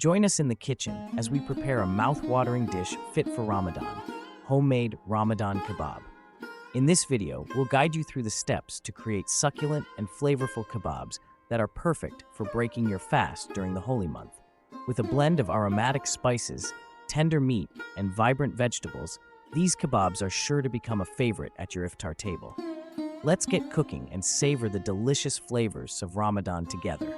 Join us in the kitchen as we prepare a mouth-watering dish fit for Ramadan, homemade Ramadan Kebab. In this video, we'll guide you through the steps to create succulent and flavorful kebabs that are perfect for breaking your fast during the holy month. With a blend of aromatic spices, tender meat, and vibrant vegetables, these kebabs are sure to become a favorite at your iftar table. Let's get cooking and savor the delicious flavors of Ramadan together.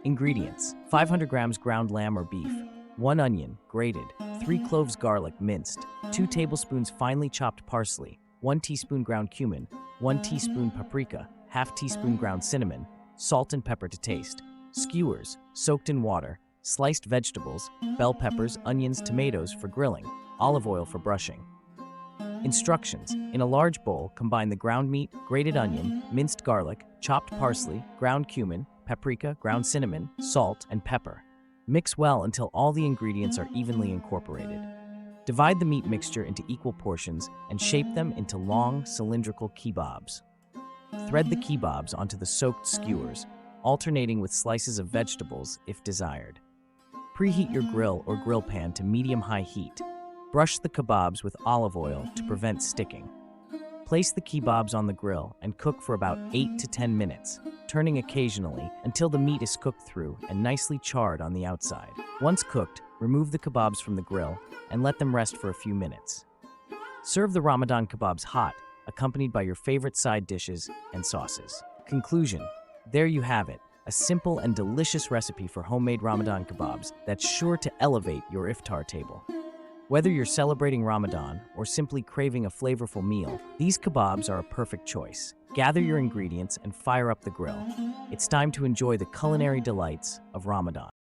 Ingredients: 500 grams ground lamb or beef, 1 onion, grated, 3 cloves garlic minced, 2 tablespoons finely chopped parsley, 1 teaspoon ground cumin, 1 teaspoon paprika, half teaspoon ground cinnamon, salt and pepper to taste, skewers, soaked in water, sliced vegetables, bell peppers, onions, tomatoes for grilling, olive oil for brushing. Instructions: in a large bowl, combine the ground meat, grated onion, minced garlic, chopped parsley, ground cumin, paprika, ground cinnamon, salt, and pepper. Mix well until all the ingredients are evenly incorporated. Divide the meat mixture into equal portions and shape them into long, cylindrical kebabs. Thread the kebabs onto the soaked skewers, alternating with slices of vegetables if desired. Preheat your grill or grill pan to medium-high heat. Brush the kebabs with olive oil to prevent sticking. Place the kebabs on the grill and cook for about 8 to 10 minutes, turning occasionally until the meat is cooked through and nicely charred on the outside. Once cooked, remove the kebabs from the grill and let them rest for a few minutes. Serve the Ramadan kebabs hot, accompanied by your favorite side dishes and sauces. Conclusion: there you have it, a simple and delicious recipe for homemade Ramadan kebabs that's sure to elevate your iftar table. Whether you're celebrating Ramadan or simply craving a flavorful meal, these kebabs are a perfect choice. Gather your ingredients and fire up the grill. It's time to enjoy the culinary delights of Ramadan.